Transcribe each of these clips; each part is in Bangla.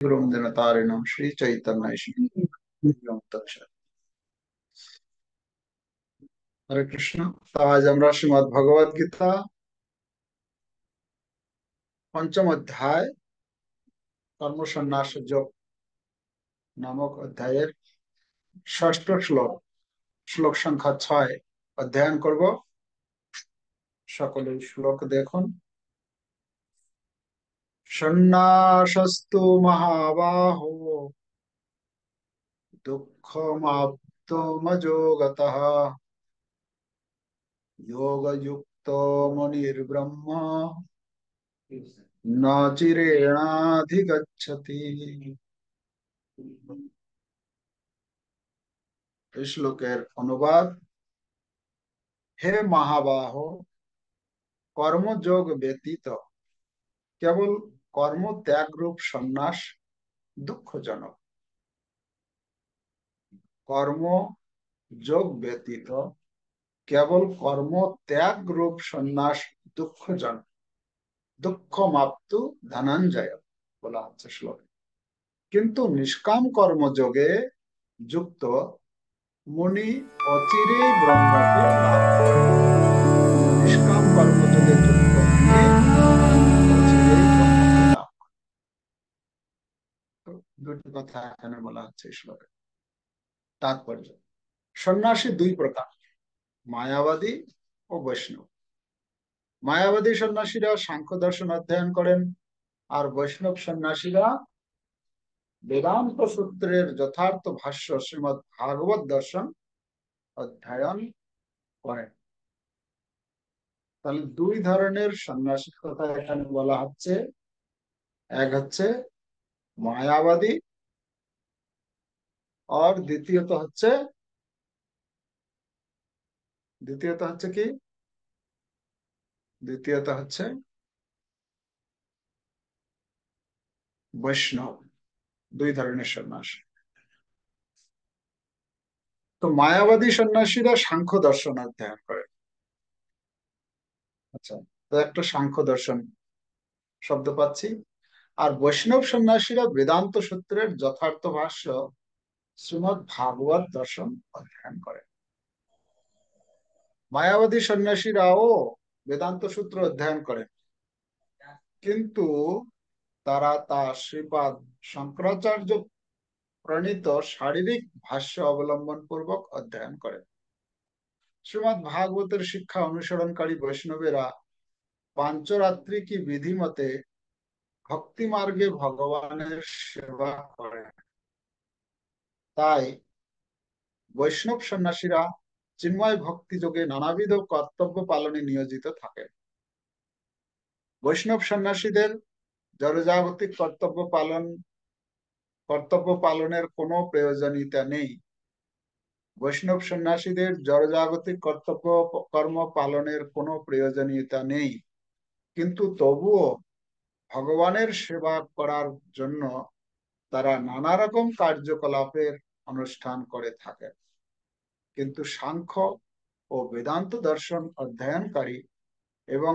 गुरुम दिनतारिणम श्री चैतन्य श्री हरे कृष्ण। तो आज আমরা শ্রীমদ্ ভগবদ গীতা पंचम अध्याय कर्म संन्यास যোগ नामक अध्यायेर षष्ठ श्लोक श्लोक संख्या 6 अध्ययन करब। সকলে শ্লোক দেখুন। সন্ন্যাসস্তু মহাবাহো দুঃখমাপ্তমযোগতঃ योगयुक्तो मुनिर्ब्रह्म न चिरेणाधिगच्छति। श्लोकेर अनुवाद। हे महाबाहो, कर्मयोग व्यतीत केवल कर्म त्याग रूप सन्यास दुखजनक। कर्म योग व्यतीत केवल कर्म त्याग रूप सन्यास दुखजनक। दुख माप्तु धनंजय बोला হচ্ছে শ্লোকে। কিন্তু निष्काम कर्म যোগে যুক্ত मुनि অচিরেই ব্রহ্মকে লাভ করে। निष्काम कर्म যোগে যুক্ত मुनि অচিরেই ব্রহ্মকে লাভ করে। তো দুটি কথা এখানে বলা হচ্ছে শ্লোকে। তাৎপর্য। সন্ন্যাসী দুই প্রকার, মায়াবাদী ও বৈষ্ণব। মায়াবাদী সন্ন্যাসীরা সাংখ্য দর্শন অধ্যয়ন করেন, আর বৈষ্ণব সন্ন্যাসীরা বেদান্ত সূত্রের যথার্থ ভাষ্য শ্রীমদ্ ভাগবত দর্শন অধ্যয়ন করেন। তাহলে দুই ধরনের সন্ন্যাসীর কথা এখানে বলা হচ্ছে। এক হচ্ছে মায়াবাদী, আর দ্বিতীয়ত হচ্ছে কি? দ্বিতীয়ত হচ্ছে বৈষ্ণব। দুই ধরনের সন্ন্যাসী। তো মায়াবাদী সন্ন্যাসীরা সাংখ্য দর্শন অধ্যয়ন করেন। আচ্ছা, তো একটা সাংখ্য দর্শন শব্দ পাচ্ছি। আর বৈষ্ণব সন্ন্যাসীরা বেদান্ত সূত্রের যথার্থ ভাষ্য শ্রীমদ্ ভাগবত দর্শন অধ্যয়ন করেন। মায়াবাদী সন্ন্যাসীরাও বেদান্ত সূত্র অধ্যয়ন করেন, কিন্তু তারা শ্রীপাদ শঙ্করাচার্য প্রণীত শারীরিক ভাষ্য অবলম্বন পূর্বক অধ্যয়ন করেন। শ্রীমদ্ ভাগবতের শিক্ষা অনুসরণকারী বৈষ্ণবেরা পাঞ্চরাত্রি কি বিধি মতে ভক্তি মার্গে ভগবানের সেবা করেন। তাই বৈষ্ণব সন্ন্যাসীরা চিন্ময় ভক্তি যোগে নানাবিধ কর্তব্য পালনে নিয়োজিত থাকেন। বৈষ্ণব সন্ন্যাসীদের জড়জাগতিক কর্তব্য পালনের কোনো প্রয়োজনীয়তা নেই। বৈষ্ণব সন্ন্যাসীদের জড়জাগতিক কর্ম পালনের কোনো প্রয়োজনীয়তা নেই, কিন্তু তবুও ভগবানের সেবা করার জন্য তারা নানা রকম কার্যকলাপের অনুষ্ঠান করে থাকেন। কিন্তু সাংখ্য ও বেদান্ত দর্শন অধ্যয়নকারী এবং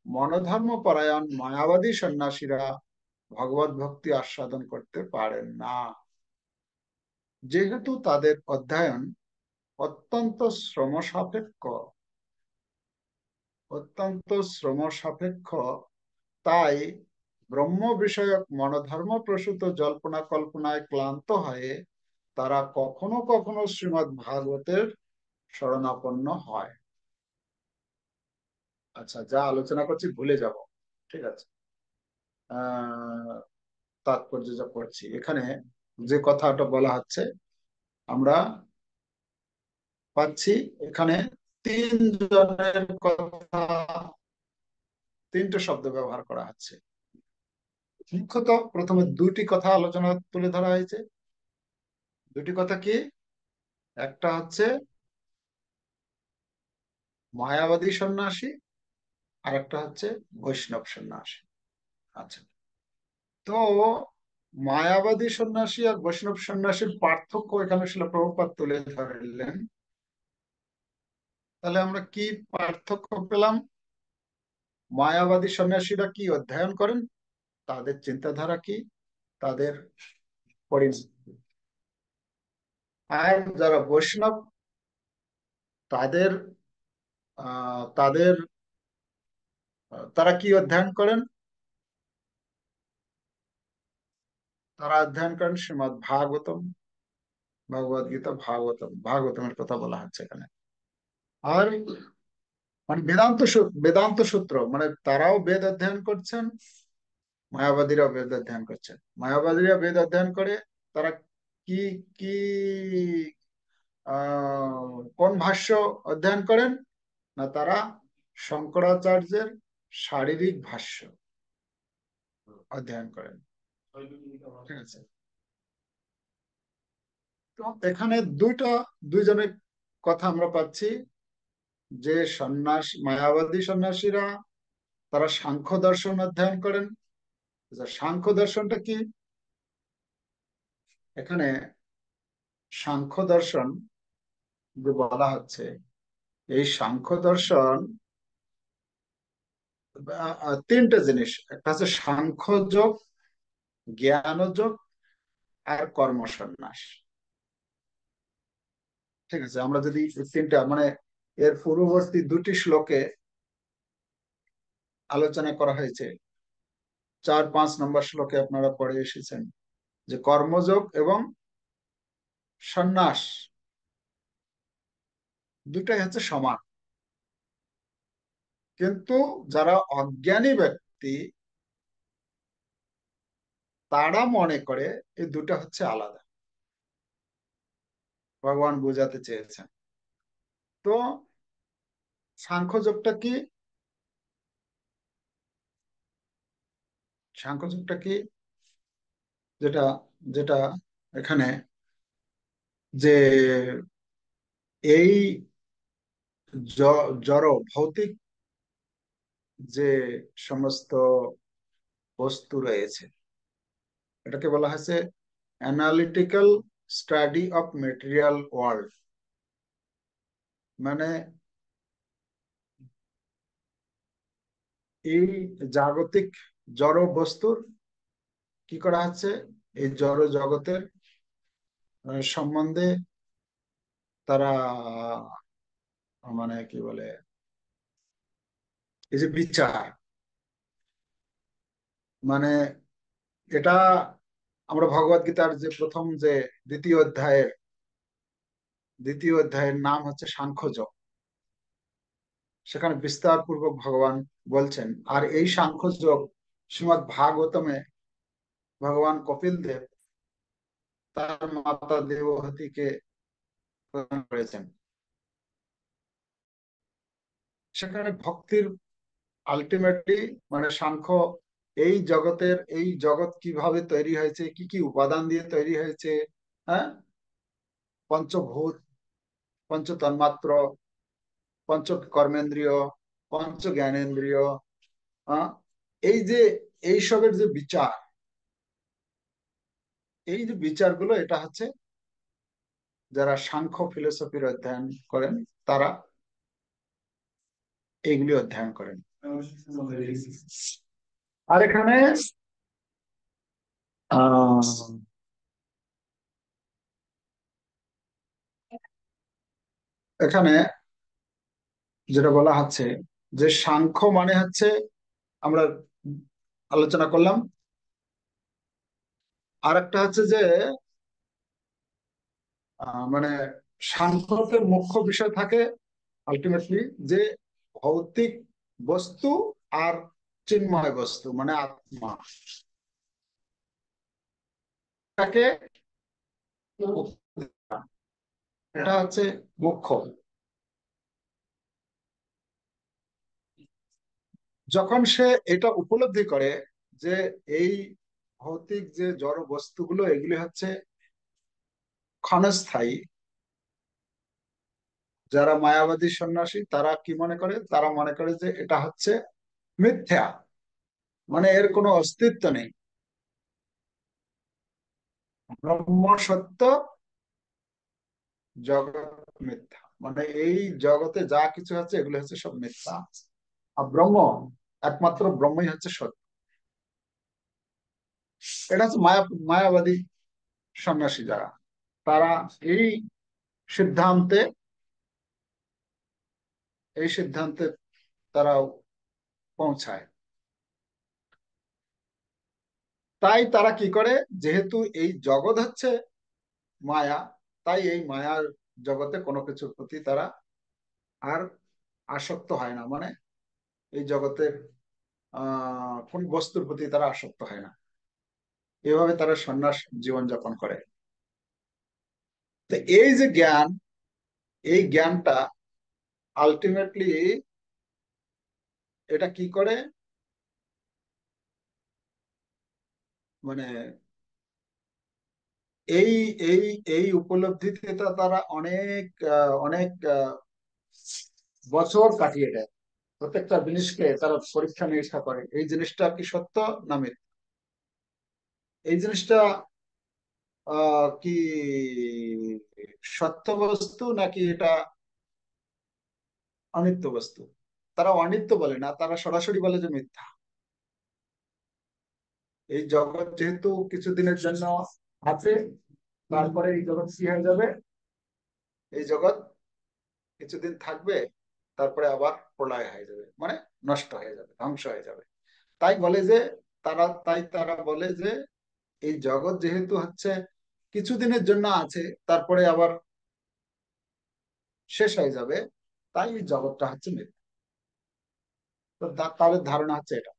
মনোধর্ম পরায়ণ মায়াবাদী সন্ন্যাসীরা ভগবত ভক্তি আস্বাদন করতে পারেন না, যেহেতু তাদের অধ্যয়ন অত্যন্ত শ্রম সাপেক্ষ। তাই ব্রহ্ম বিষয়ক মনোধর্ম প্রসূত জল্পনা কল্পনায় ক্লান্ত হয়ে তারা কখনো কখনো শ্রীমদ্ ভাগবতের শরণাপন্ন হয়। আচ্ছা, যা আলোচনা করছি ভুলে যাব, ঠিক আছে। আহ তাৎপর্য যা পড়ছি এখানে, যে কথাটা বলা হচ্ছে আমরা পাচ্ছি এখানে তিনজনের কথা, তিনটে শব্দ ব্যবহার করা হচ্ছে। মুখ্যত প্রথমে দুটি কথা আলোচনা তুলে ধরা হয়েছে। দুটি কথা কি? একটা হচ্ছে মায়াবাদী সন্ন্যাসী, আর একটা হচ্ছে বৈষ্ণব সন্ন্যাসী। আচ্ছা, তো মায়াবাদী সন্ন্যাসী আর বৈষ্ণব সন্ন্যাসীর পার্থক্য এখানে শিলা প্রভুপাদ তুলে ধরলেন। তাহলে আমরা কি পার্থক্য পেলাম? মায়াবাদী সন্ন্যাসীরা কি অধ্যয়ন করেন, তাদের চিন্তাধারা কি, তাদের পরিণতি। আর যারা বৈষ্ণব, তাদের তাদের তারা কি অধ্যয়ন করেন? তারা অধ্যয়ন করেন শ্রীমৎ ভাগবতম, ভগবদ গীতা, ভাগবতমের কথা বলা হচ্ছে এখানে। আর মানে বেদান্ত সূত্র, মানে তারাও বেদ অধ্যয়ন করছেন, মায়াবাদীরাও বেদ অধ্যয়ন করছেন। মায়াবাদীরা বেদ অধ্যয়ন করে, তারা কি কি কোন ভাষ্য অধ্যয়ন করেন? না, তারা শঙ্করাচার্যের শারীরিক ভাষ্য অধ্যয়ন করেন। ঠিক আছে। তো এখানে দুইজনের কথা আমরা পাচ্ছি, যে মায়াবাদী সন্ন্যাসীরা তারা সাংখ্য দর্শন অধ্যয়ন করেন। আচ্ছা, সাংখ্য দর্শনটা কি? এখানে সাংখ্য দর্শন যে বলা হচ্ছে, এই সাংখ্য দর্শন তিনটে জিনিস। একটা হচ্ছে সাংখ্য যোগ, জ্ঞান যোগ, আর কর্ম সন্ন্যাস। ঠিক আছে, আমরা যদি এই তিনটা মানে এর পূর্ববর্তী দুটি শ্লোকে আলোচনা করা হয়েছে, 4-5 নম্বর শ্লোকে আপনারা পড়ে এসেছেন যে কর্মযোগ এবং সন্ন্যাস দুটাই হচ্ছে সমান। কিন্তু যারা অজ্ঞানী ব্যক্তি, তারা মনে করে এই দুটা হচ্ছে আলাদা। ভগবান বোঝাতে চেয়েছেন। তো সাংখ্যযোগটা কি? সাংখ্যযোগটা কি, যেটা যেটা এখানে যে এই জড় ভৌতিক যে সমস্ত বস্তু রয়েছে, এটাকে বলা হয়েছে analytical study of material world. মানে এই জাগতিক জড় বস্তুর কি করা হচ্ছে, এই জড় জগতের সম্বন্ধে তারা মানে কি বলে, এই যে বিচার, মানে এটা আমরা ভগবত গীতার যে প্রথম যে দ্বিতীয় অধ্যায়ের নাম হচ্ছে সাংখ্যযোগ, সেখানে বিস্তার পূর্বক ভগবান বলছেন। আর এই সাংখ্যযোগ শ্রীমৎ ভাগবতমে ভগবান কপিল দেব তার মাতা দেবহতীকে প্রদান করেছেন। সেখানে ভক্তির আলটিমেটলি মানে সাংখ্য এই জগৎ কিভাবে তৈরি হয়েছে, কি কি উপাদান দিয়ে তৈরি হয়েছে, হ্যাঁ, পঞ্চভূত, পঞ্চতন্মাত্র, পঞ্চ কর্মেন্দ্রিয়, পঞ্চ জ্ঞানেন্দ্রিয়, হ্যাঁ, এই যে এইসবের যে বিচার, এই যে বিচারগুলো, এটা হচ্ছে যারা সাংখ্য ফিলোসফির অধ্যয়ন করেন, তারা এইগুলি অধ্যয়ন করেন। আর এখানে আহ এখানে যেটা বলা হচ্ছে যে সাংখ্য মানে হচ্ছে, আমরা আলোচনা করলাম। আর একটা হচ্ছে যে মানে সাংখ্যতে মুখ্য বিষয় থাকে আলটিমেটলি যে ভৌতিক বস্তু আর চিন্ময় বস্তু মানে আত্মা, তাকে এটা হচ্ছে মুখ্য। যখন সে এটা উপলব্ধি করে যে এই ভৌতিক যে জড় বস্তুগুলো, এগুলি হচ্ছে ক্ষণস্থায়ী, যারা মায়াবাদী সন্ন্যাসী তারা কি মনে করে, তারা মনে করে যে এটা হচ্ছে মিথ্যা, মানে এর কোনো অস্তিত্ব নেই। ব্রহ্ম সত্য, জগৎ মিথ্যা, মানে এই জগতে যা কিছু আছে এগুলো হচ্ছে সব মিথ্যা। আর একমাত্র ব্রহ্মই হচ্ছে সত্য। এটা হচ্ছে মায়াবাদী সন্ন্যাসী যারা, তারা এই সিদ্ধান্তে এই সিদ্ধান্তে তারাও পৌঁছায়। তাই তারা কি করে, যেহেতু এই জগৎ হচ্ছে মায়া, তাই এই মায়ার জগতে কোনো কিছুর প্রতি তারা আর আসক্ত হয় না, মানে এই জগতের কোন বস্তুর প্রতি তারা আসক্ত হয় না। এভাবে তারা সন্ন্যাস জীবন যাপন করে। তো এই যে জ্ঞান, এই জ্ঞানটা আলটিমেটলি এটা কি করে, মানে এই এই এই উপলব্ধিতে তারা অনেক অনেক বছর কাটিয়ে দেয়। প্রত্যেকটা জিনিসকে তারা পরীক্ষা নিরীক্ষা করে, এই জিনিসটা কি সত্য না মিথ্যা, এই জিনিসটা কি সত্য বস্তু নাকি এটা অনিত্য বস্তু। তারা অনিত্য বলে না, তারা সরাসরি বলে যে মিথ্যা। এই জগৎ যেহেতু কিছুদিনের জন্য আছে, তারপরে এই জগৎ কি হয়ে যাবে, এই জগৎ কিছুদিন থাকবে, তারপরে আবার প্রলয় হয়ে যাবে, মানে নষ্ট হয়ে যাবে, ধ্বংস হয়ে যাবে। তাই বলে যে, তারা বলে যে এই জগৎ যেহেতু হচ্ছে কিছুদিনের জন্য আছে, তারপরে আবার শেষ হয়ে যাবে, তাই এই জগৎটা হচ্ছে মিথ্যা। তো তাদের ধারণা হচ্ছে এটা।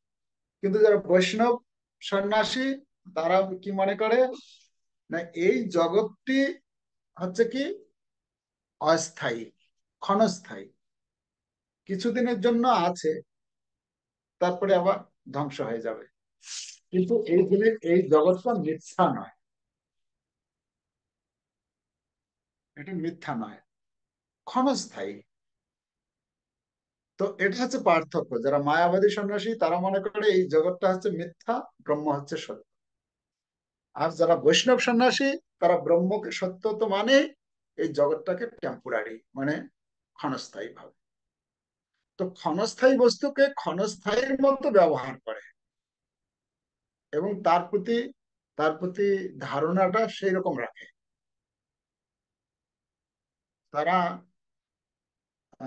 কিন্তু যারা বৈষ্ণব সন্ন্যাসী, তারা কি মনে করে, না এই জগৎটি হচ্ছে কি অস্থায়ী, ক্ষণস্থায়ী, কিছুদিনের জন্য আছে, তারপরে আবার ধ্বংস হয়ে যাবে। কিন্তু এই জগৎটা মিথ্যা নয়, এটা মিথ্যা নয়, ক্ষণস্থায়ী। তো এটা হচ্ছে পার্থক্য। যারা মায়াবাদী সন্ন্যাসী তারা মনে করে এই জগৎটা হচ্ছে মিথ্যা, ব্রহ্ম হচ্ছে সত্য। আর যারা বৈষ্ণব সন্ন্যাসী, তারা ব্রহ্মকে সত্য তো মানে এই জগৎটাকে টেম্পোরারি, মানে ক্ষণস্থায়ী ভাবে। তো ক্ষণস্থায়ী বস্তুকে ক্ষণস্থায়ীর মতো ব্যবহার করে, এবং তার প্রতি ধারণাটা সেই রকম রাখে। তারা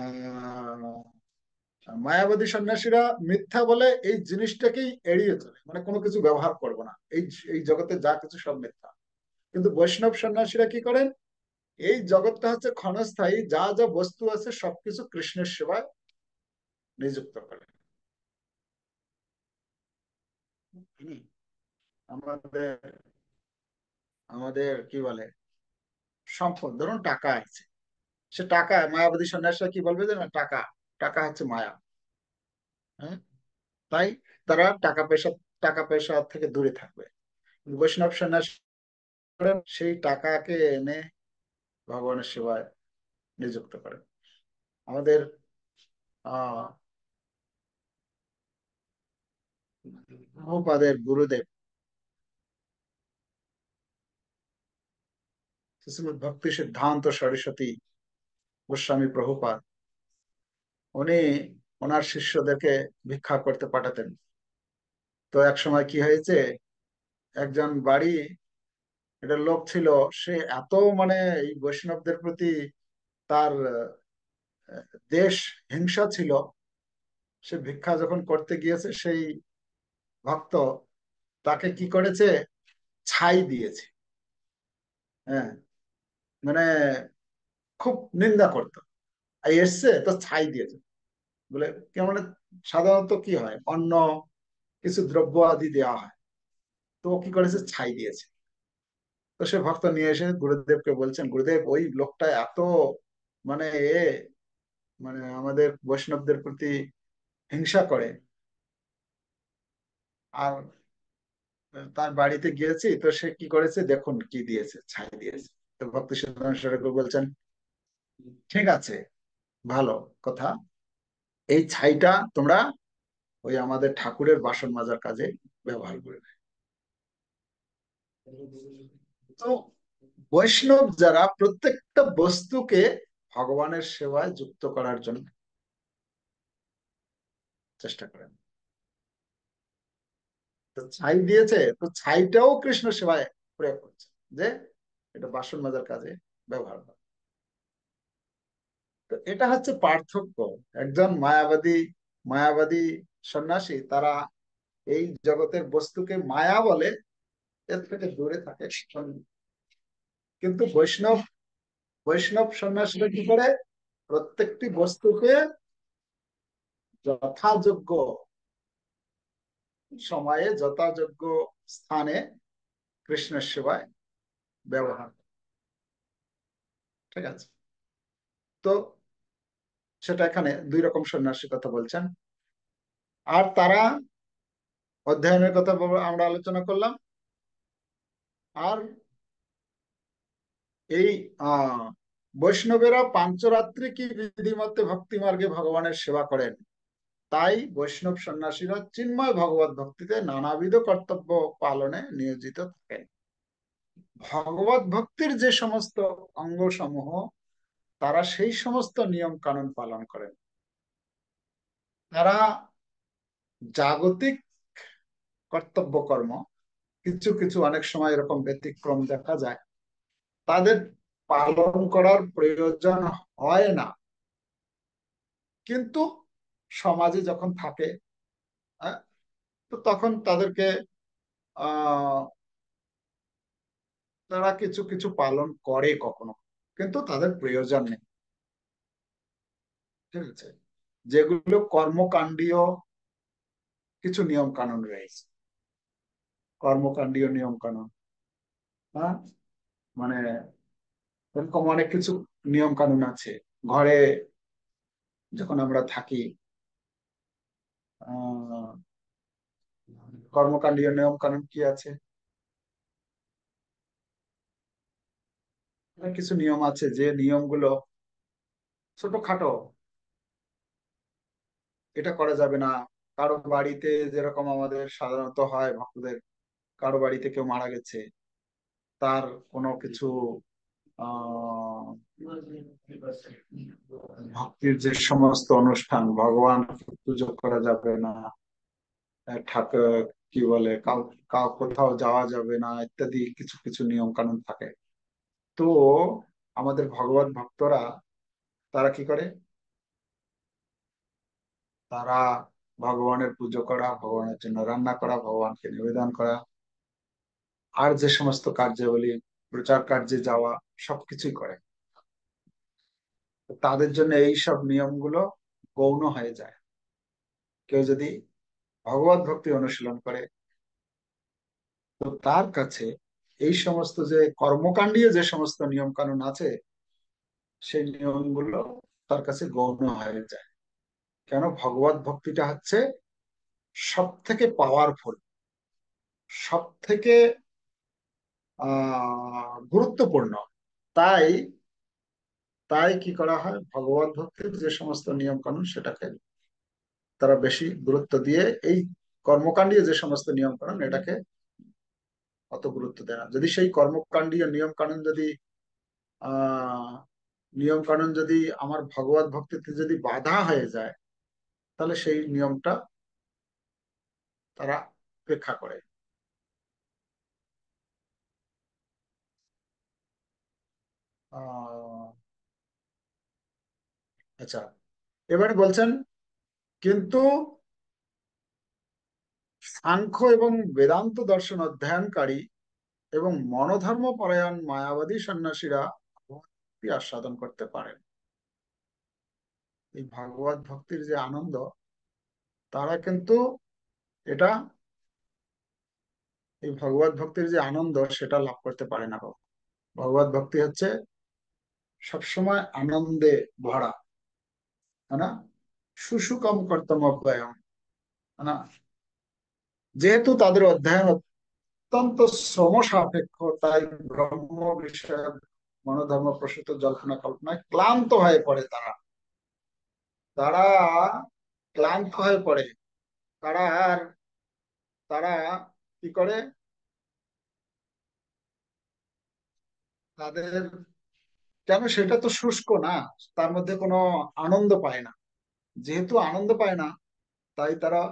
আহ মায়াবাদী সন্ন্যাসীরা মিথ্যা বলে এই জিনিসটাকেই এড়িয়ে চলে, মানে কোনো কিছু ব্যবহার করবো না, এই এই জগতে যা কিছু সব মিথ্যা। কিন্তু বৈষ্ণব সন্ন্যাসীরা কি করেন, এই জগৎটা হচ্ছে ক্ষণস্থায়ী, যা যা বস্তু আছে সবকিছু কৃষ্ণের সেবায় নিযুক্ত করেন। হুম, আমাদের আমাদের কি বলে, সম্পদ ধরুন টাকা আছে, সে টাকা, মায়াবাদী সন্ন্যাসীরা কি বলবে যে না, টাকা টাকা হচ্ছে মায়া। হ্যাঁ, তাই তারা টাকা পয়সা থেকে দূরে থাকবে। বৈষ্ণব সন্ন্যাসী করেন, সেই টাকাকে এনে ভগবানের সেবায় নিযুক্ত করেন। আমাদের আহ প্রভুপাদের গুরুদেব শ্রীমদ্ ভক্তি সিদ্ধান্ত সরস্বতী গোস্বামী প্রভুপাদ, উনি ওনার শিষ্যদেরকে ভিক্ষা করতে পাঠাতেন। তো এক সময় কি হয়েছে, একজন বাড়ি, এটা লোক ছিল, সে এত মানে এই বৈষ্ণবদের প্রতি তার দেশ হিংসা ছিল, সে ভিক্ষা যখন করতে গিয়েছে, সেই ভক্ত তাকে কি করেছে, ছাই দিয়েছে। হ্যাঁ, মানে খুব নিন্দা করতো, এই এসছে তো ছাই দিয়েছে বলে, কেমন। সাধারণত কি হয়, অন্য কিছু দ্রব্য আদি দেওয়া হয়, তো ও কি করেছে, ছাই দিয়েছে। তো সে ভক্ত নিয়ে এসে গুরুদেবকে বলছেন, গুরুদেব ওই লোকটা এত মানে এ মানে আমাদের বৈষ্ণবদের প্রতি হিংসা করে, আর তার বাড়িতে গিয়েছি, তো সে কি করেছে দেখুন, কি দিয়েছে, ছাই দিয়েছে। তো ভক্তি সিদ্ধান্ত সরকার বলছেন, ঠিক আছে, ভালো কথা, এই ছাইটা তোমরা ওই আমাদের ঠাকুরের বাসন মাজার কাজে ব্যবহার করবে। তো বৈষ্ণব যারা প্রত্যেকটা বস্তুকে ভগবানের সেবায় যুক্ত করার জন্য চেষ্টা করেন। তো ছাই দিয়েছে, তো ছাইটাও কৃষ্ণ সেবায় প্রয়োগ করছে, যে এটা বাসন মাজার কাজে ব্যবহার করে। তো এটা হচ্ছে পার্থক্য। একজন মায়াবাদী মায়াবাদী সন্ন্যাসী, তারা এই জগতের বস্তুকে মায়া বলে, এর থেকে দূরে থাকে। কিন্তু বৈষ্ণব বৈষ্ণব সন্ন্যাসীরা কি করে, প্রত্যেকটি বস্তুকে যথাযোগ্য সময়ে যথাযোগ্য স্থানে কৃষ্ণের সেবায় ব্যবহার করে। ঠিক আছে। তো সেটা এখানে দুই রকম সন্ন্যাসীর কথা বলছেন। আর তারা অধ্যয়নের কথা আমরা আলোচনা করলাম। আর এই আহ বৈষ্ণবেরা পাঞ্চরাত্রি কি বিধিমতে ভক্তি মার্গে ভগবানের সেবা করেন, তাই বৈষ্ণব সন্ন্যাসীরা চিন্ময় ভগবত ভক্তিতে নানাবিধ কর্তব্য পালনে নিয়োজিত থাকেন। ভগবত ভক্তির যে সমস্ত অঙ্গ সমূহ, তারা সেই সমস্ত নিয়ম কানুন পালন করেন। তারা জাগতিক কর্তব্য কর্ম, কিছু কিছু অনেক সময় এরকম ব্যতিক্রম দেখা যায়, তাদের পালন করার প্রয়োজন হয় না। কিন্তু সমাজে যখন থাকে, হ্যাঁ, তো তখন তাদেরকে আহ তারা কিছু কিছু পালন করে কখনো, কিন্তু তাদের প্রয়োজন নেই। ঠিক আছে। যেগুলো কর্মকাণ্ডীয় কিছু নিয়ম কানুন রয়েছে, কর্মকাণ্ডীয় নিয়ম কানুন, হ্যাঁ, মানে এরকম অনেক কিছু নিয়ম কানুন আছে। ঘরে যখন আমরা থাকি, আহ কর্মকাণ্ডীয় নিয়ম কানুন কি আছে, অনেক কিছু নিয়ম আছে, যে নিয়মগুলো ছোটখাটো, এটা করা যাবে না। কারো বাড়িতে যেরকম আমাদের সাধারণত হয়, ভক্তদের কারো বাড়িতে কেউ মারা গেছে, তার কোনো কিছু আহ ভক্তির যে সমস্ত অনুষ্ঠান, ভগবান পুজো করা যাবে না, ঠাকুর কি বলে, কাউ কাউ কোথাও যাওয়া যাবে না, ইত্যাদি কিছু কিছু নিয়ম কানুন থাকে। তো আমাদের ভগবত ভক্তরা, তারা কি করে, তারা ভগবানের পুজো করা, ভগবানের জন্য রান্না করা, ভগবানকে নিবেদন করা, আর যে সমস্ত কার্যাবলী, প্রচার কার্যে যাওয়া, সবকিছুই করে। তো তাদের জন্য এই সব নিয়মগুলো গৌণ হয়ে যায়। কেউ যদি ভগবত ভক্তি অনুশীলন করে, তো তার কাছে এই সমস্ত যে কর্মকাণ্ডীয় যে সমস্ত নিয়ম কানুন আছে, সেই নিয়মগুলো তার কাছে গৌণ হয়ে যায়। কেন, ভগবত ভক্তিটা হচ্ছে সব থেকে পাওয়ারফুল, সব থেকে গুরুত্বপূর্ণ। তাই তাই কি করা হয়, ভগবত ভক্তির যে সমস্ত নিয়ম কানুন, সেটাকে তারা বেশি গুরুত্ব দিয়ে, এই কর্মকাণ্ডীয় যে সমস্ত নিয়ম কানুন, এটাকে অত গুরুত্ব দেয় না। যদি সেই কর্মকাণ্ডীয় নিয়ম কানুন যদি আহ নিয়ম কানুন যদি আমার ভগবত ভক্তিতে যদি বাধা হয়ে যায়, তাহলে সেই নিয়মটা তারা উপেক্ষা করে। আহ আচ্ছা, এবারে বলছেন, কিন্তু সাংখ্য এবং বেদান্ত দর্শন অধ্যয়নকারী এবং মনোধর্ম পরায়ণ মায়াবাদী সন্ন্যাসীরা ভক্তি আস্বাদন করতে পারেন। এই ভাগবত ভক্তির যে আনন্দ, তারা কিন্তু এটা, এই ভগবত ভক্তির যে আনন্দ, সেটা লাভ করতে পারে না। ভগবত ভক্তি হচ্ছে সবসময় আনন্দে ভরা, है না, সুসুকম কর্তম অব্যয়ম, है না। যেহেতু তাদের অধ্যয়ন অত্যন্ত শ্রম সাপেক্ষ, তাই ব্রহ্ম বিষয়ক মনোধর্ম প্রসূত জল্পনা কল্পনায় ক্লান্ত হয়ে পড়ে তারা। তারা ক্লান্ত হয়ে পড়ে। তারা আর তারা কি করে, তাদের, কেন, সেটা তো শুষ্ক না, তার মধ্যে কোনো আনন্দ পায় না। যেহেতু আনন্দ পায় না, তাই তারা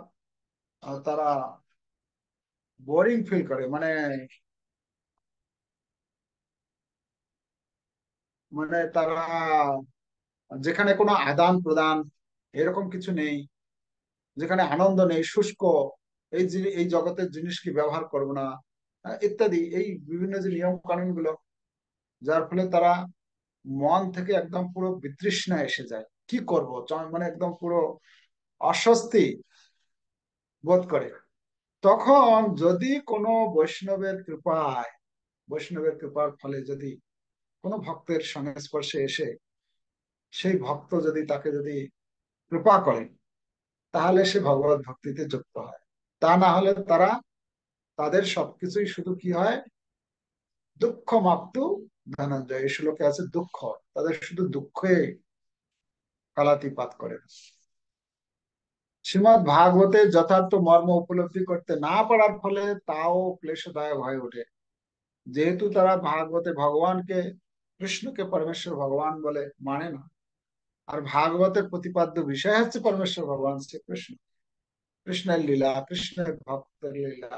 তারা বোরিং ফিল করে, মানে মানে তারা যেখানে কোনো আদান প্রদান এরকম কিছু নেই, যেখানে আনন্দ নেই, শুষ্ক, এই জগতের জিনিস কি ব্যবহার করবো না, ইত্যাদি, এই বিভিন্ন যে নিয়ম কানুন গুলো, যার ফলে তারা মন থেকে একদম পুরো বিতৃষ্ণা এসে যায়, কি করব, মানে একদম পুরো অস্বস্তি বোধ করে। তখন যদি কোনো বৈষ্ণবের কৃপার ফলে যদি কোনো ভক্তের সংস্পর্শে এসে সেই ভক্ত যদি তাকে যদি কৃপা করে, তাহলে সে ভগবত ভক্তিতে যুক্ত হয়। তা না হলে তারা, তাদের সবকিছুই শুধু কি হয়, দুঃখ মাপ্তু ধনঞ্জয়, এই শ্লোকে আছে দুঃখ, তাদের শুধু দুঃখে কালাতিপাত করে। শ্রীমৎ ভাগবতে যথার্থ মর্ম উপলব্ধি করতে না পারার ফলে তাও ক্লেশদায়ক হয়ে ওঠে। যেহেতু তারা ভাগবতে ভগবানকে, কৃষ্ণকে পরমেশ্বর ভগবান বলে মানে না, আর ভাগবতের প্রতিপাদ্য বিষয় হচ্ছে পরমেশ্বর ভগবান শ্রীকৃষ্ণ, কৃষ্ণের লীলা, কৃষ্ণের ভক্তের লীলা,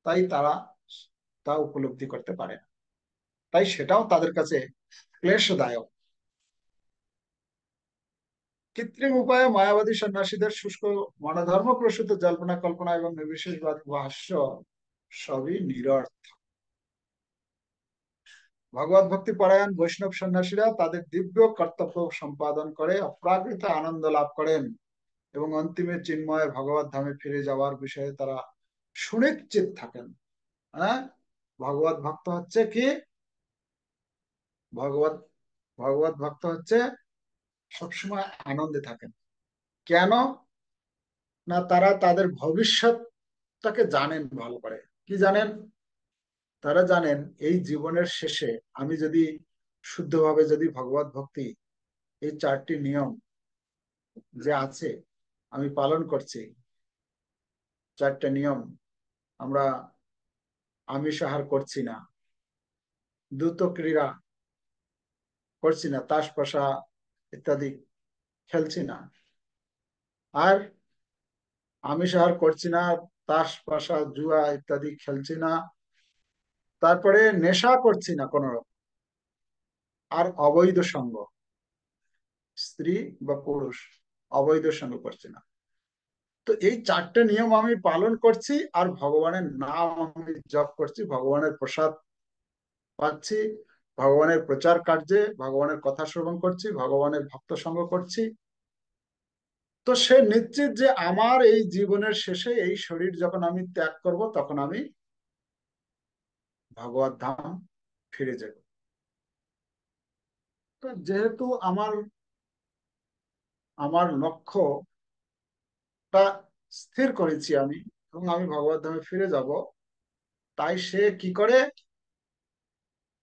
তাই তারা তা উপলব্ধি করতে পারে না। তাই সেটাও তাদের কাছে ক্লেশদায়ক। কৃত্রিম উপায়ে মায়াবাদী সন্ন্যাসীদের শুষ্ক মনোধর্ম প্রসূত জল্পনা কল্পনা এবং নির্বিশেষবাদ ভাষ্য সবই নিরর্থ। ভগবত ভক্তি পরায়ণ বৈষ্ণব সন্ন্যাসীরা তাদের দিব্য কর্তব্য সম্পাদন করে অপ্রাকৃত আনন্দ লাভ করেন এবং অন্তিমে চিন্ময় ভগবত ধামে ফিরে যাওয়ার বিষয়ে তারা সুনিশ্চিত থাকেন। হ্যাঁ, ভগবত ভক্ত হচ্ছে কি, ভগবত ভগবত ভক্ত হচ্ছে সবসময় আনন্দে থাকেন। কেন না, তারা তাদের ভবিষ্যৎটাকে জানেন ভালো করে। কি জানেন? তারা জানেন এই জীবনের শেষে আমি যদি শুদ্ধভাবে যদি ভগবত ভক্তি, এই চারটি নিয়ম যে আছে আমি পালন করছি, চারটা নিয়ম, আমরা আমিষ আহার করছি না, দ্রুত ক্রীড়া করছি না, তাস পাশা ইত্যাদি খেলছি না, আর আমিষ আহার করছি না, তাস পাশা জুয়া ইত্যাদি খেলছি না, তারপরে নেশা করছি না কোন রকম, আর অবৈধ সঙ্গ, স্ত্রী বা পুরুষ অবৈধ সঙ্গ করছি না। তো এই চারটে নিয়ম আমি পালন করছি, আর ভগবানের নাম আমি জপ করছি, ভগবানের প্রসাদ পাচ্ছি, ভগবানের প্রচার কার্যে ভগবানের কথা শ্রবণ করছি, ভগবানের ভক্ত সঙ্গ করছি। তো সে নিশ্চিত যে আমার এই জীবনের শেষে এই শরীর যখন আমি ত্যাগ করব, তখন আমি ভগবত ধাম ফিরে যাব। তো যেহেতু আমার আমার লক্ষ্যটা স্থির করেছি আমি, এবং আমি ভগবত ধামে ফিরে যাব, তাই সে কি করে,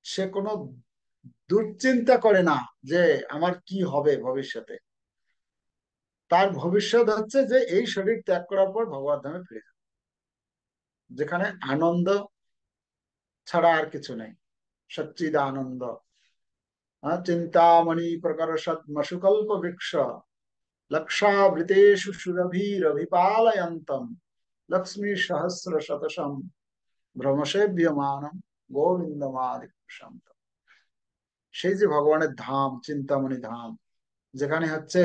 সে কোনো দুশ্চিন্তা করে না যে আমার কি হবে ভবিষ্যতে। তার ভবিষ্যৎ হচ্ছে যে এই শরীর ত্যাগ করার পর ভগবত ধামে ফিরে যাবে, যেখানে আনন্দ ছাড়া আর কিছু নেই, সচ্চিদ আনন্দ। চিন্তামণি প্রকর্ষদ মশুকল্প বৃক্ষ লক্ষাবৃতেষু সুরভিরভিপালয়ন্তম লক্ষ্মী সহস্র শতসম ভ্রমসেভ্যমানম গোবিন্দমাদি। সেই যে ভগবানের ধাম, চিন্তামণি ধাম, যেখানে হচ্ছে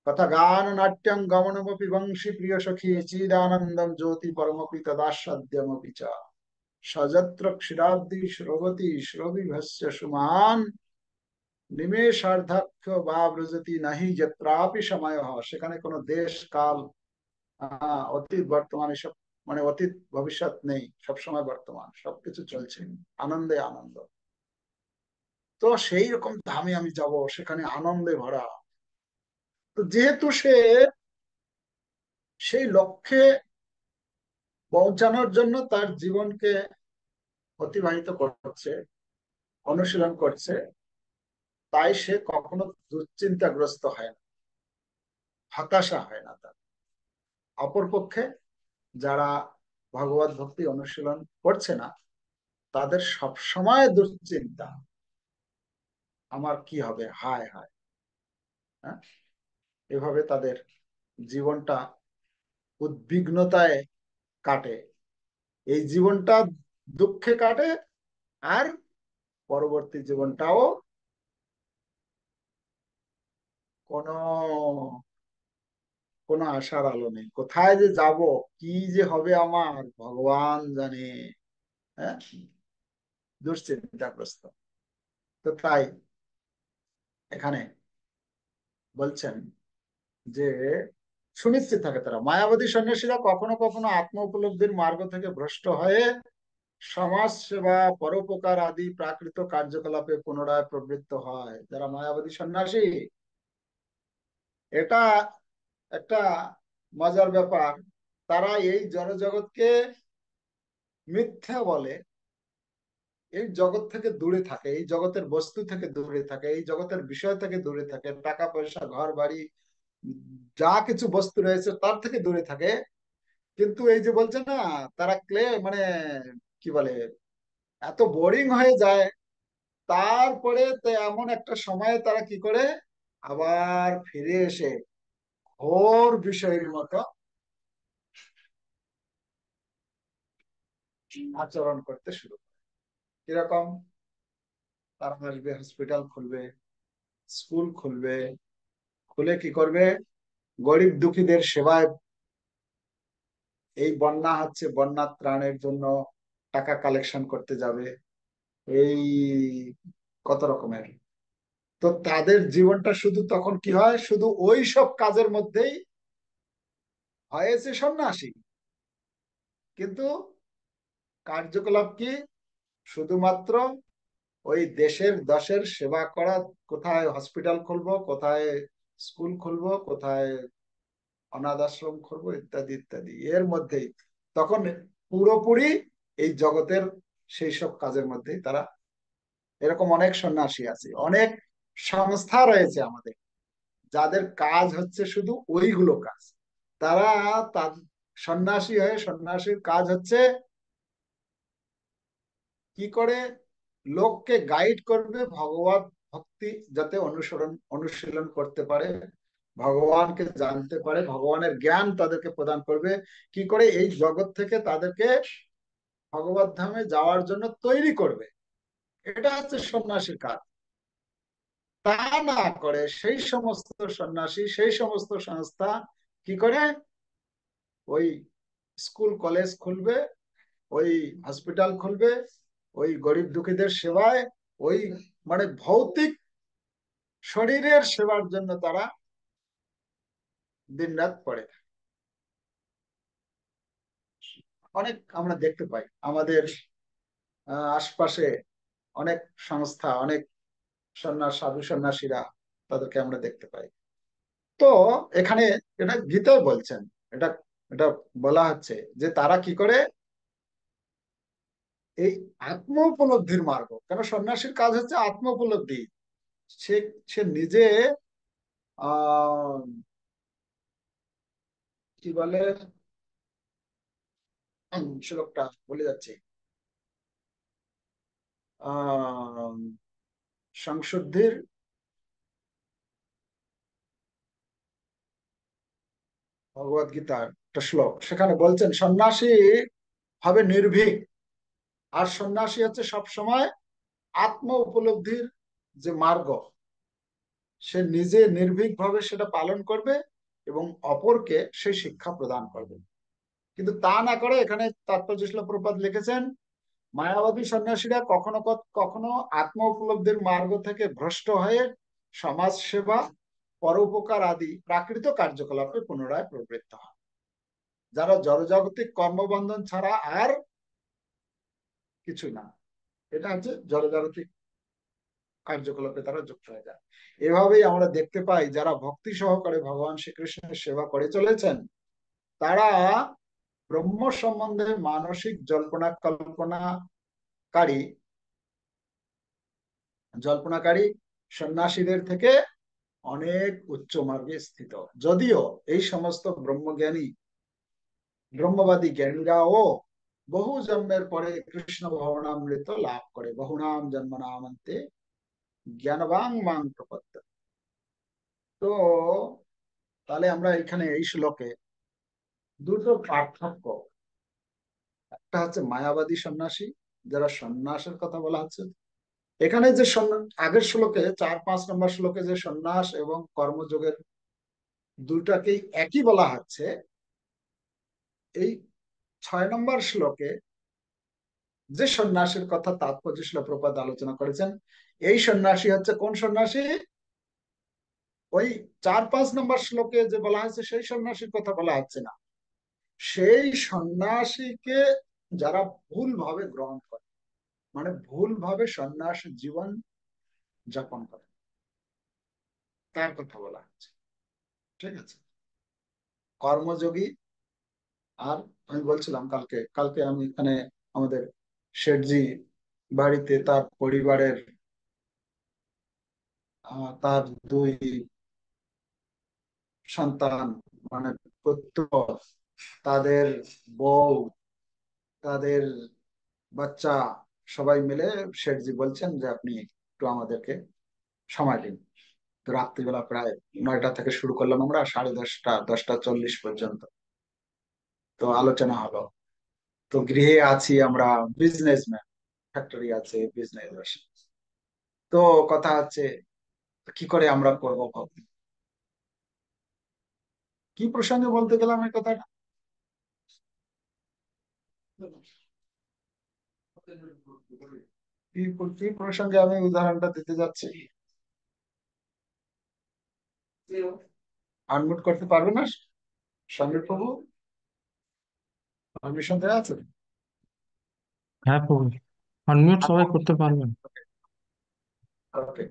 কথা গান নাট্যং গমনমপি বংশী প্রিয় সখী চিদানন্দম জ্যোতি পরমপি তদাস্বাদ্যমপি চ সযত্র ক্ষীরাব্দি শ্রবতী শ্রবিভস্য সুমান নিমেষার্ধাক্ষ বা ব্রজতি নাহি যত্রাপি সময়। সেখানে কোনো দেশ কাল, অতীত বর্তমান এসব, মানে অতীত ভবিষ্যৎ নেই, সবসময় বর্তমান, সবকিছু চলছে, আনন্দে আনন্দ। তো সেই রকম ধামে আমি যাব, সেখানে আনন্দে ভরা। তো যেহেতু সে সেই লক্ষ্যে পৌঁছানোর জন্য তার জীবনকে অতিবাহিত করছে, অনুশীলন করছে, তাই সে কখনো দুশ্চিন্তাগ্রস্ত হয় না, হতাশা হয় না তার। অপরপক্ষে যারা ভগবত ভক্তি অনুশীলন করছে না, তাদের সবসময় দুশ্চিন্তা, আমার কি হবে, হায় হায়। হ্যাঁ, এভাবে তাদের জীবনটা উদ্বিগ্নতায় কাটে। এই জীবনটা দুঃখে কাটে, আর পরবর্তী জীবনটাও কোনো কোনো আশার আলো নেই, কোথায় যে যাব, কি যে হবে আমার ভগবান জানে। হ্যাঁ, দুশ্চিন্তাগ্রস্ত। তো তাই এখানে বলছেন যে সুনিশ্চিত থাকে তারা, মায়াবাদী সন্ন্যাসীরা কখনো কখনো আত্ম উপলব্ধির মার্গ থেকে ভ্রষ্ট হয়ে সমাজ সেবা, পরোপকার আদি প্রাকৃত কার্যকলাপে পুনরায় প্রবৃত্ত হয়। যারা মায়াবাদী সন্ন্যাসী, এটা একটা মজার ব্যাপার, তারা এই জড় জগৎকে মিথ্যা বলে, এই জগৎ থেকে দূরে থাকে, এই জগতের বস্তু থেকে দূরে থাকে, এই জগতের বিষয় থেকে দূরে থাকে, টাকা পয়সা ঘর বাড়ি যা কিছু বস্তু রয়েছে তার থেকে দূরে থাকে। কিন্তু এই যে বলছে না, তারা মানে কি বলে, এত বোরিং হয়ে যায়, তারপরে তো এমন একটা সময়ে তারা কি করে আবার ফিরে এসে ঘোর বিষয়ের মতো আচরণ করতে শুরু করে। কিরকম? তারা আসবে, হসপিটাল খুলবে, স্কুল খুলবে, খুলে কি করবে, গরিব দুঃখীদের সেবায়, এই বন্যা হচ্ছে, বন্যা ত্রাণের জন্য টাকা কালেকশন করতে যাবে, এই কত রকমের। তো তাদের জীবনটা শুধু তখন কি হয়, শুধু ওই সব কাজের মধ্যেই হয়েছে সন্ন্যাসী, কিন্তু কার্যকলাপ কি, শুধুমাত্র ওই দেশের দশের সেবা করা, কোথায় হসপিটাল খুলবো, কোথায় স্কুল খুলবো, কোথায় অনাথ আশ্রম খুলবো, ইত্যাদি ইত্যাদি, এর মধ্যেই তখন পুরোপুরি এই জগতের সেই সব কাজের মধ্যেই তারা। এরকম অনেক সন্ন্যাসী আছে, অনেক সংস্থা রয়েছে আমাদের, যাদের কাজ হচ্ছে শুধু ওইগুলো কাজ। তারা তার সন্ন্যাসী হয়ে, সন্ন্যাসীর কাজ হচ্ছে কি করে লোককে গাইড করবে ভগবত ভক্তি, যাতে অনুশীলন করতে পারে, ভগবানকে জানতে পারে, ভগবানের জ্ঞান তাদেরকে প্রদান করবে, কি করে এই জগৎ থেকে তাদেরকে ভগবত ধামে যাওয়ার জন্য তৈরি করবে। এটা হচ্ছে সন্ন্যাসীর কাজ। তা না করে সেই সমস্ত সন্ন্যাসী, সেই সমস্ত সংস্থা কি করে, ওই স্কুল কলেজ খুলবে, ওই হসপিটাল খুলবে, ওই গরিব দুঃখীদের সেবায়, ওই মানে ভৌতিক শরীরের সেবার জন্য তারা দিন রাত পড়ে থাকে। অনেক আমরা দেখতে পাই আমাদের আশপাশে, অনেক সংস্থা, অনেক সাধু সন্ন্যাসীরা, তাদেরকে আমরা দেখতে পাই। তো এখানে এটা গীতায় বলছেন, এটা এটা বলা হচ্ছে যে তারা কি করে এই আত্ম উপলব্ধির মার্গ, কেন সন্ন্যাসীর কাজ হচ্ছে আত্ম উপলব্ধি। সে সে নিজে আহ কি বলে, শ্লোকটা বলে যাচ্ছে, আহ সংশুদ্ধির ভগবত গীতার একটা শ্লোক, সেখানে বলছেন সন্ন্যাসী হবে নির্ভীক, আর সন্ন্যাসী হচ্ছে সব সময় আত্ম উপলব্ধির যে মার্গ, সে নিজে নির্ভীক ভাবে সেটা পালন করবে এবং অপরকে সেই শিক্ষা প্রদান করবে। কিন্তু তা না করে, এখানে তাৎপর্য শিলা প্রপাত লিখেছেন, মায়াবাদী সন্ন্যাসীরা কখনো কখনো আত্ম উপলব্ধির মার্গ থেকে ভ্রষ্ট হয়ে সমাজ সেবা, পরোপকার আদি প্রাকৃত কার্যকলাপে পুনরায় প্রবৃত্ত হয়। যারা জড়জাগতিক কর্মবন্ধন ছাড়া আর কিছু না, এটা হচ্ছে জড়জাগতিক কার্যকলাপে তারা যুক্ত হয়ে যায়। এভাবেই আমরা দেখতে পাই যারা ভক্তি সহকারে ভগবান শ্রীকৃষ্ণের সেবা করে চলেছেন, তারা ব্রহ্ম সম্বন্ধে মানসিক কল্পনাকারী জল্পনাকারী সন্ন্যাসীদের থেকে অনেক উচ্চ মার্গে স্থিত। যদিও এই সমস্ত ব্রহ্মবাদী জ্ঞানীরাও বহু জন্মের পরে কৃষ্ণ ভবনামৃত লাভ করে, বহুনাম জন্মনামন্তে জ্ঞানবাং মাং প্রপদ্য। তো তাহলে আমরা এখানে এই শ্লোকে দুটো পার্থক্য একটা হচ্ছে মায়াবাদী সন্ন্যাসী, যারা সন্ন্যাসের কথা বলা হচ্ছে। এখানে যে আগের শ্লোকে 4-5 নম্বর শ্লোকে যে সন্ন্যাস এবং কর্মযোগের দুটাকেই একই বলা হচ্ছে, এই 6 নম্বর শ্লোকে যে সন্ন্যাসীর কথা তাৎপর্য শিল প্রপাত আলোচনা করেছেন, এই সন্ন্যাসী হচ্ছে কোন সন্ন্যাসী? ওই 4-5 নম্বর শ্লোকে যে বলা হয়েছে সেই সন্ন্যাসীর কথা বলা হচ্ছে না। সেই সন্ন্যাসীকে যারা ভুল ভাবে গ্রহণ করে, মানে ভুল ভাবে সন্ন্যাস জীবন যাপন করে, তার কথা বলা হচ্ছে। ঠিক আছে? কর্মযোগী। আর আমি বলছিলাম কালকে কালকে আমি এখানে আমাদের শেঠজি বাড়িতে তার পরিবারের, তার দুই সন্তান, মানে পুত্র, তাদের বউ, তাদের বাচ্চা, সবাই মিলে শেঠজি বলছেন যে আপনি একটু আমাদেরকে সময় দিন। তো রাত্রিবেলা প্রায় 9টা থেকে শুরু করলাম আমরা, 10:30, 10টা 40 পর্যন্ত তো আলোচনা হলো। তো গৃহে আছি আমরা, বিজনেসম্যান, ফ্যাক্টরি আছে, বিজনেস। তো কথা হচ্ছে কি করে আমরা করবো ভাবি। কি প্রসঙ্গে বলতে গেলাম এই কথাটা? কি কি প্রসঙ্গে আমি উদাহরণটা দিতে যাচ্ছি? আনমিউট করতে পারবে না সমীর প্রভু? পারমিশন দেওয়া আছে? হ্যাঁ প্রভু, আনমিউট সবাই করতে পারবেন। ওকে।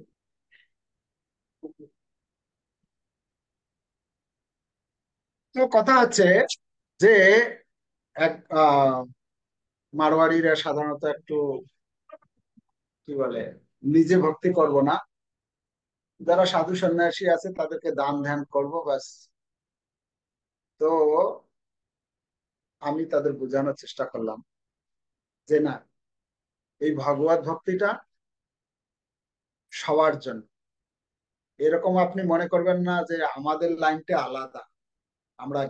তো কথা হচ্ছে যে এক মারোয়াড়িরা সাধারণত একটু কি বলে, নিজে ভক্তি করব না, যারা সাধু সন্ন্যাসী আছে তাদেরকে দান ধ্যান করবো ব্যাস। তো আমি তাদের বোঝানোর চেষ্টা করলাম যে না, এই ভগবত ভক্তিটা সবার জন্য। এরকম আপনি মনে করবেন না যে আমাদের লাইনটা আলাদা, আমরা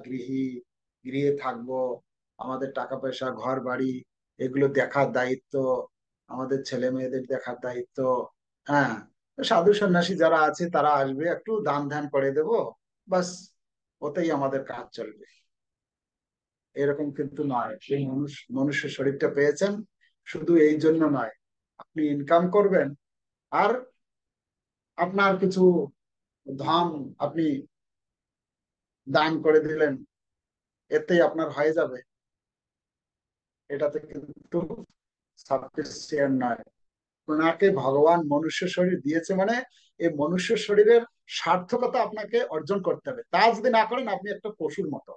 গৃহে থাকবো, আমাদের টাকা পয়সা ঘর বাড়ি এগুলো দেখার দায়িত্ব, আমাদের ছেলে মেয়েদের দেখার দায়িত্ব। হ্যাঁ, সাধু সন্ন্যাসী যারা আছে তারা আসবে, একটু দান ধ্যান করে দেব, বাস, ওতেই আমাদের কাজ চলবে। এরকম কিন্তু নয়। সেই মনুষ্য শরীরটা পেয়েছেন শুধু এই জন্য নয়, আপনি ইনকাম করবেন আর আপনার কিছু ধন আপনি দান করে দিলেন, এতেই আপনার হয়ে যাবে, এটাতে কিন্তু সাফিসিয়েন্ট নয়। ওনাকে ভগবান মনুষ্য শরীর দিয়েছে মানে এই মনুষ্য শরীরের সার্থকতা আপনাকে অর্জন করতে হবে। তা যদি না করেন আপনি একটা পশুর মতো।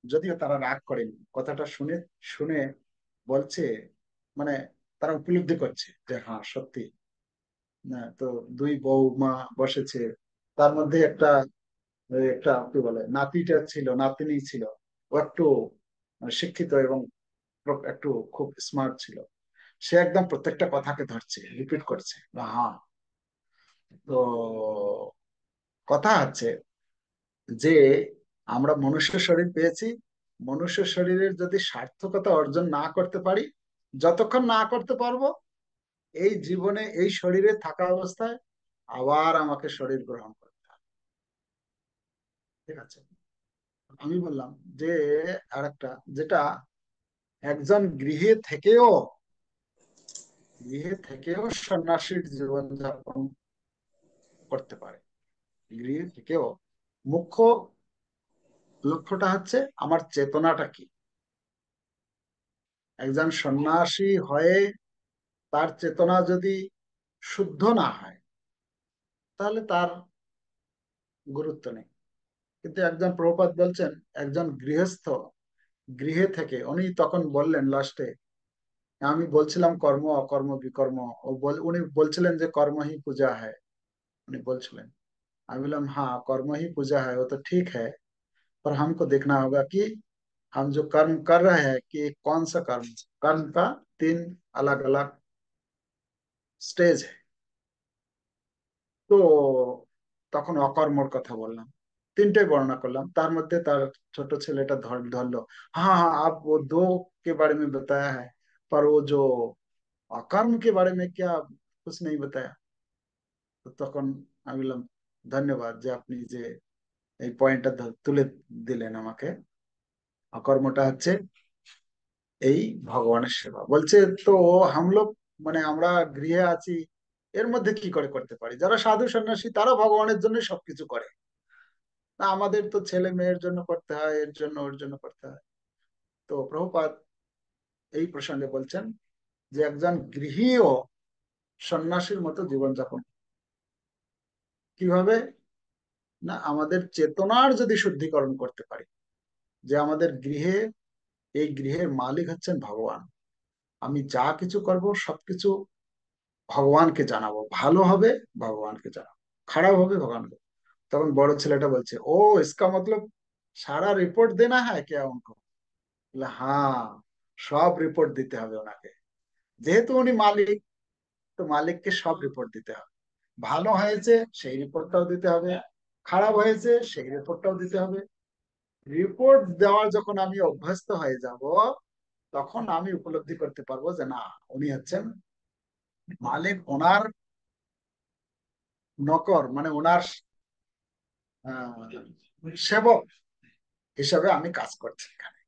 যদিও তারা রাগ করেনি, কথাটা শুনে শুনে বলছে, মানে তারা উপলব্ধি করছে যে হ্যাঁ সত্যি। না তো, দুই বৌমা বসেছে, তার মধ্যে একটা একটা কি বলে নাতিটা ছিল, নাতিনি ছিল, ও একটু শিক্ষিত এবং একটু খুব স্মার্ট ছিল। সে একদম প্রত্যেকটা কথাকে ধরছে, রিপিট করছে হ্যাঁ। তো কথা আছে যে আমরা মনুষ্য শরীর পেয়েছি, মনুষ্য শরীরের যদি সার্থকতা অর্জন না করতে পারি, যতক্ষণ না করতে পারবো, এই জীবনে এই শরীরে থাকা অবস্থায় আবার আমাকে শরীর গ্রহণ করতে হবে। ঠিক আছে? আমি বললাম যে আরেকটা, যেটা একজন গৃহে থেকেও সন্ন্যাসীর জীবনযাপন করতে পারে। গৃহে থেকেও মুখ্য লক্ষ্যটা হচ্ছে আমার চেতনাটা কি। একজন সন্ন্যাসী হয়ে তার চেতনা যদি শুদ্ধ না হয়, তাহলে তার গুরুত্ব নেই। কিন্তু একজন প্রভুপাদ বলছেন, একজন গৃহস্থ গৃহে থেকে, উনি তখন বললেন লাস্টে, আমি বলছিলাম কর্ম অকর্ম বিকর্ম, উনি বলছিলেন যে কর্ম হি পূজা হয়, উনি বলছিলেন। আমি বললাম हाँ कर्म ही पूजा है, वो तो ठीक है, पर हमको देखना होगा कि हम जो कर्म कर रहे हैं कि कौन सा कर्म। कर्म का 3 अलग अलग স্টেজ। তো তখন অকর্মর কথা বললাম, তিনটে বর্ণনা করলাম, তার মধ্যে তার ছোট ছেলেটা ধরলো, হ্যাঁ हाँ आप वो दो के बारे में बताया है, पर वो जो अकर्म के बारे में क्या कुछ नहीं बताया। তো তখন আমি বললাম, ধন্যবাদ যে আপনি যে এই পয়েন্টটা তুলে দিলেন আমাকে। অকর্মটা হচ্ছে এই ভগবানের সেবা। বলছে তো হামলোক, মানে আমরা গৃহে আছি, এর মধ্যে কি করে করতে পারি? যারা সাধু সন্ন্যাসী তারা ভগবানের জন্য সবকিছু করে, না আমাদের তো ছেলে মেয়ের জন্য করতে হয়, এর জন্য ওর জন্য করতে হয়। তো প্রভুপাদ এই প্রসঙ্গে বলছেন যে একজন গৃহীও সন্ন্যাসীর মতো জীবনযাপন কিভাবে, না আমাদের চেতনার যদি শুদ্ধিকরণ করতে পারি, যে আমাদের গৃহে, এই গৃহের মালিক হচ্ছেন ভগবান, আমি যা কিছু করব সবকিছু ভগবানকে জানাবো, ভালো হবে ভগবানকে জানাবো, খারাপ হবে ভগবানকে। তখন বড় ছেলেটা বলছে, ও इसका मतलब সারা রিপোর্ট দেনা হ্যায় क्या उनको? বলে, হ্যাঁ, সব রিপোর্ট দিতে হবে ওনাকে, যেহেতু উনি মালিক, তো মালিককে সব রিপোর্ট দিতে হবে। ভালো হয়েছে সেই রিপোর্টটাও দিতে হবে, খারাপ হয়েছে সেই রিপোর্টটাও দিতে হবে। রিপোর্ট দেওয়ার যখন আমি অভ্যস্ত হয়ে যাব, তখন আমি উপলব্ধি করতে পারবো যে না, উনি হচ্ছেন মালিক, ওনার নকর, মানে ওনার সেবক হিসাবে আমি কাজ করছি এখানে।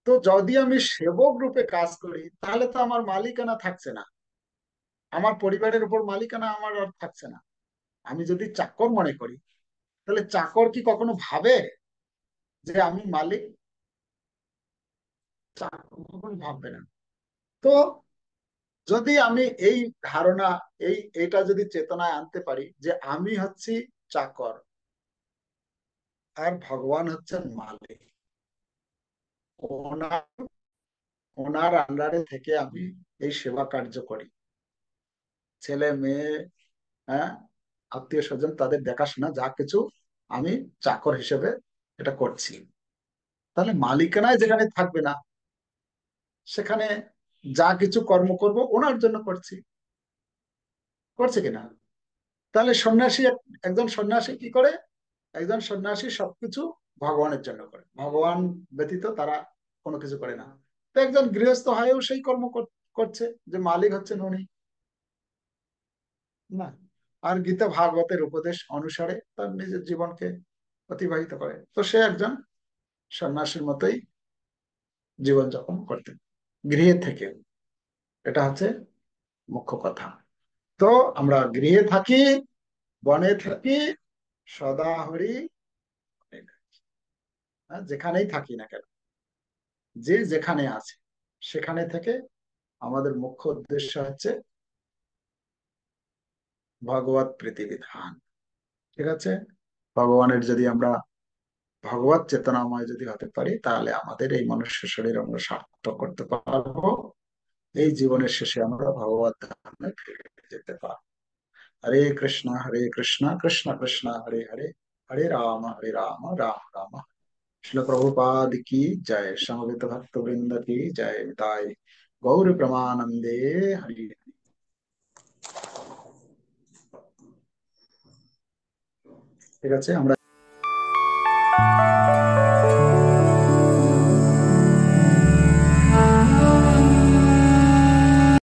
তো যদি আমি সেবক রূপে কাজ করি, তাহলে তো আমার মালিকানা থাকছে না, আমার পরিবারের উপর মালিকানা আমার আর থাকছে না। আমি যদি চাকর মনে করি, তাহলে চাকর কি কখনো ভাবে যে আমি মালিক? চাকর কখনো ভাববে না। তো যদি আমি এই ধারণা, এটা যদি চেতনায় আনতে পারি যে আমি হচ্ছি চাকর আর ভগবান হচ্ছেন মালিক, ওনার ওনার আন্ডারে থেকে আমি এই সেবা কার্য করি, ছেলে মেয়ে, হ্যাঁ, আত্মীয় স্বজন, তাদের দেখাশোনা যা কিছু আমি চাকর হিসেবে এটা করছি, তাহলে মালিকানায় যেখানে থাকবে না, সেখানে যা কিছু কর্ম করব ওনার জন্য করছি, করছে কিনা? তাহলে সন্ন্যাসী, একজন সন্ন্যাসী কি করে? একজন সন্ন্যাসী সবকিছু ভগবানের জন্য করে, ভগবান ব্যতীত তারা কোনো কিছু করে না। তো একজন গৃহস্থ হয়েও সেই কর্ম করছে, যে মালিক হচ্ছেন উনি, না? আর গীতা ভাগবতের উপদেশ অনুসারে তার নিজের জীবনকে অতিবাহিত করে, তো সে একজন সন্ন্যাসীর মতোই জীবনযাপন করতেন গৃহে থেকে। এটা হচ্ছে মুখ্য কথা। তো আমরা গৃহে থাকি, বনে থাকি, সদা হরি, যেখানেই থাকি না কেন, যে যেখানে আছে সেখানে থেকে আমাদের মুখ্য উদ্দেশ্য হচ্ছে ভগবত প্রীতি বিধান। ঠিক আছে? ভগবানের যদি আমরা ভগবত চেতনাময় যদি হতে পারি, তাহলে আমাদের এই মনুষ্য শরীর আমরা সার্থক করতে পারবো, এই জীবনের শেষে আমরা ভগবত ধামে ফিরে যেতে পারবো। হরে কৃষ্ণ কৃষ্ণ কৃষ্ণ হরে হরে, হরে রাম রাম রাম। শিল प्रभुपाद की जय, समवेत भक्त वृंद की जय, ताई गौर प्रमानंदे हरि। ঠিক আছে, আমরা